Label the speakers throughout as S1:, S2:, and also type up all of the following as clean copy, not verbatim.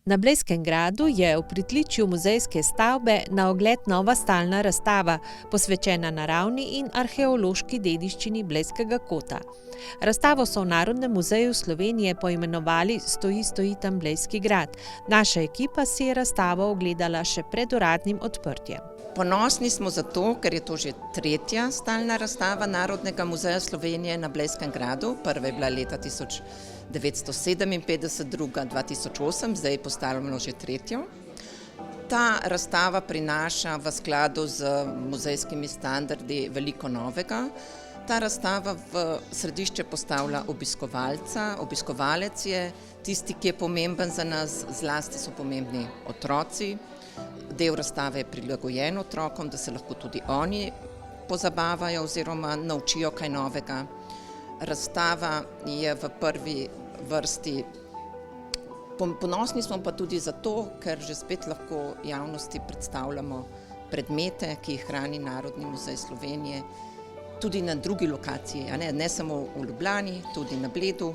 S1: Na Blejskem gradu je v pritličju muzejske stavbe na ogled nova stalna razstava, posvečena naravni in arheološki dediščini Blejskega kota. Razstavo so v Narodnem muzeju Slovenije poimenovali Stoji tam Blejski grad. Naša ekipa si je razstavo ogledala še pred uradnim odprtjem.
S2: Ponosni smo zato, ker je to že tretja stalna razstava Narodnega muzeja Slovenije na Blejskem gradu. Prva je bila leta 1957, druga 2008, zdaj je postavljeno že tretjo. Ta razstava prinaša v skladu z muzejskimi standardi veliko novega. Ta razstava v središče postavlja obiskovalca. Obiskovalec je tisti, ki je pomemben za nas, zlasti so pomembni otroci. Del razstave je prilagojen otrokom, da se lahko tudi oni pozabavajo oziroma naučijo kaj novega. Razstava je v prvi vrsti. Ponosni smo pa tudi zato, ker že spet lahko javnosti predstavljamo predmete, ki jih hrani Narodni muzej Slovenije, tudi na drugi lokaciji, ne samo v Ljubljani, tudi na Bledu.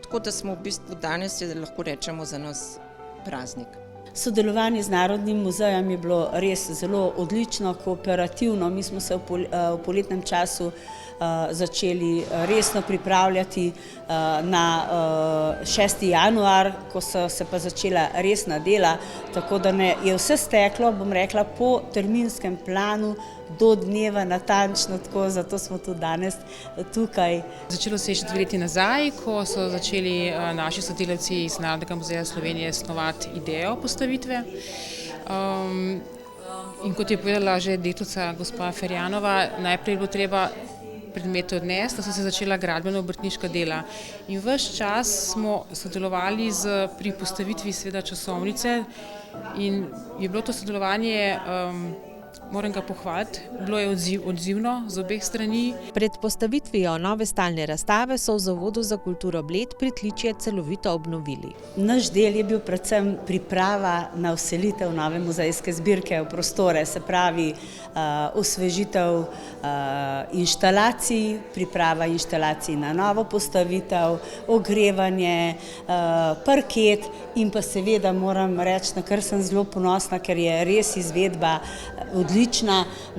S2: Tako da smo v bistvu danes, lahko rečemo, za nas praznik.
S3: Sodelovanje z Narodnim muzejem je bilo res zelo odlično, kooperativno. Mi smo se v poletnem času začeli resno pripravljati na 6. januar, ko so se pa začela resna dela, tako da je vse steklo, bom rekla, po terminskem planu do dneva natančno, tako zato smo tudi danes tukaj.
S4: Začelo se je še 2 leti nazaj, ko so začeli naši sodelavci iz Narodnega muzeja Slovenije snovati idejo postavitve. In kot je povedala že deklica gospa Ferjanova, najprej je bilo treba predmete odnesti, da so se začela gradbeno-obrtniška dela. In ves čas smo sodelovali pri postavitvi seveda časovnice in je bilo to sodelovanje, moram ga pohvaliti, bilo je odzivno z obeh strani.
S1: Pred postavitvijo nove stalne razstave so v Zavodu za kulturo Bled pritličje celovito obnovili.
S3: Naš del je bil predvsem priprava na vselitev nove muzejske zbirke v prostore, se pravi osvežitev inštalacij, priprava inštalacij na novo postavitev, ogrevanje, parket in pa seveda moram reči, na kar sem zelo ponosna, ker je res izvedba odlična,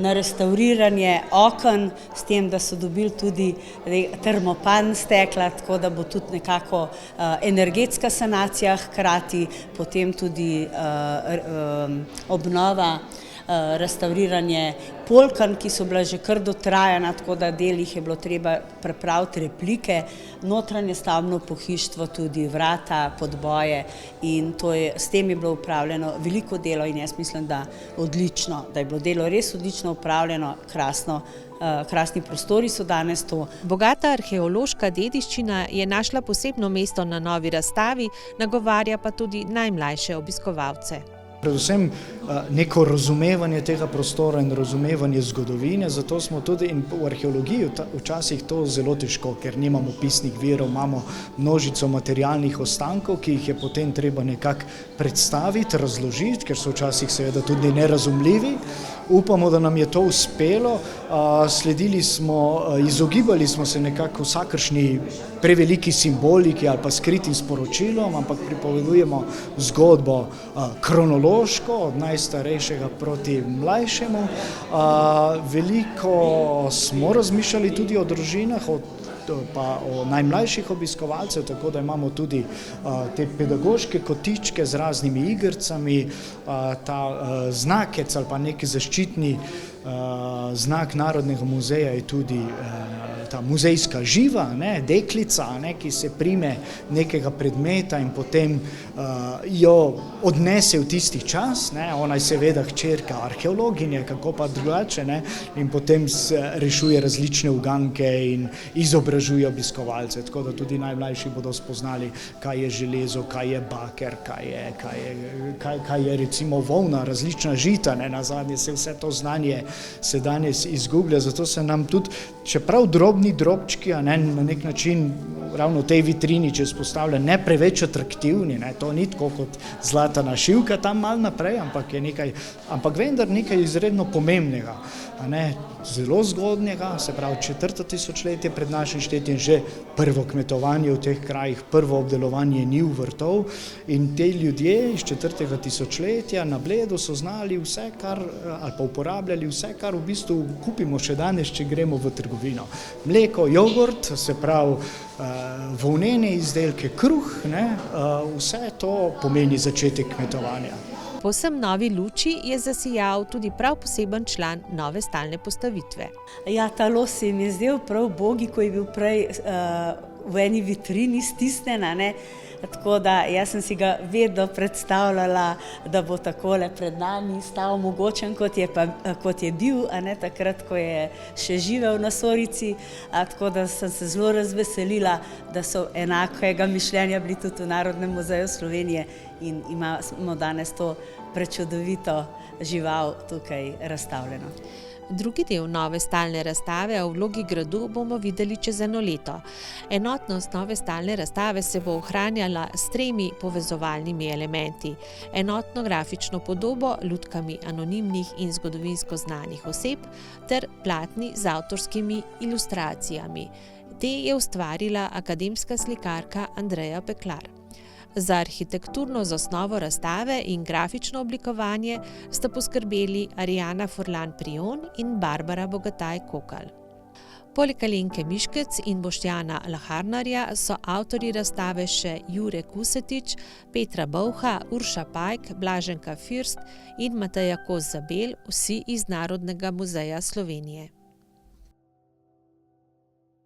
S3: na restavriranje oken, s tem, da so dobili tudi termopan stekla, tako da bo tudi nekako energetska sanacija, hkrati potem tudi obnova, restavriranje polkan, ki so bila že kar dotrajana, tako da delih je bilo treba prepraviti replike, notranje stavbno pohištvo, tudi vrata, podboje in s tem je bilo upravljeno veliko delo in jaz mislim, da odlično, da je bilo delo res odlično upravljeno, krasni prostori so danes to.
S1: Bogata arheološka dediščina je našla posebno mesto na novi razstavi, nagovarja pa tudi najmlajše obiskovalce.
S5: Predvsem neko razumevanje tega prostora in razumevanje zgodovine, zato smo tudi in v arheologiji včasih to zelo težko, ker nimamo pisnih virov, imamo množico materialnih ostankov, ki jih je potem treba nekako predstaviti, razložiti, ker so včasih seveda tudi nerazumljivi. Upamo, da nam je to uspelo, izogibali smo se nekako vsakršni preveliki simboliki ali pa skritim sporočilom, ampak pripovedujemo zgodbo kronološko, od najstarejšega proti mlajšemu. Veliko smo razmišljali tudi o družinah, pa o najmlajših obiskovalcev, tako da imamo tudi te pedagoške kotičke z raznimi igricami, ta znakec ali pa neki zaščitni znak Narodnega muzeja je tudi ta muzejska živa, deklica, ki se prime nekega predmeta in potem jo odnese v tisti čas, ona je seveda hčerka arheologinje, kako pa drugače, in potem rešuje različne uganke in izobražuje obiskovalce, tako da tudi najmlajši bodo spoznali, kaj je železo, kaj je baker, kaj je recimo volna, različna žita, nazadnje se vse to znanje se danes izgublja, zato se nam tudi, čeprav drobni drobčki, na nek način ravno v tej vitrini, če spostavlja, ne preveč atraktivni, to ni tako kot zlata našivka tam malo naprej, ampak vendar nekaj izredno pomembnega, zelo zgodnjega, se pravi 4. tisočletje pred našim štetjem, že prvo kmetovanje v teh krajih, prvo obdelovanje njiv, vrtov, in te ljudje iz 4. tisočletja na Bledu so znali vse, ali pa uporabljali vse, kar v bistvu kupimo še danes, če gremo v trgovino. Mleko, jogurt, se pravi volnene izdelke, kruh, vse to pomeni začetek kmetovanja.
S1: Povsem novi luči je zasijal tudi prav poseben član nove stalne postavitve.
S3: Ja, ta los se mi je zdel prav ubogi, ko je bil prej v eni vitrini stisnen, tako da jaz sem si ga vedno predstavljala, da bo takole pred nami stal mogočen, kot je bil, takrat, ko je še živel na Sorici, tako da sem se zelo razveselila, da so enakega mišljenja bili tudi v Narodnem muzeju Slovenije in imamo danes to prečudovito žival tukaj razstavljeno.
S1: Drugi del nove stalne razstave o vlogi gradu bomo videli čez 1 leto. Enotnost nove stalne razstave se bo ohranjala s 3 povezovalnimi elementi. Enotno grafično podobo, lutkami anonimnih in zgodovinsko znanih oseb ter platni z avtorskimi ilustracijami. Te je ustvarila akademska slikarka Andreja Peklar. Za arhitekturno zasnovo razstave in grafično oblikovanje sta poskrbeli Arijana Furlan-Prijon in Barbara Bogataj-Kokal. Poleg Alenke Miškec in Boštjana Laharnarja so avtorji razstave še Jure Kusetič, Petra Bolha, Urša Pajk, Blaženka First in Mateja Kos-Zabel, vsi iz Narodnega muzeja Slovenije.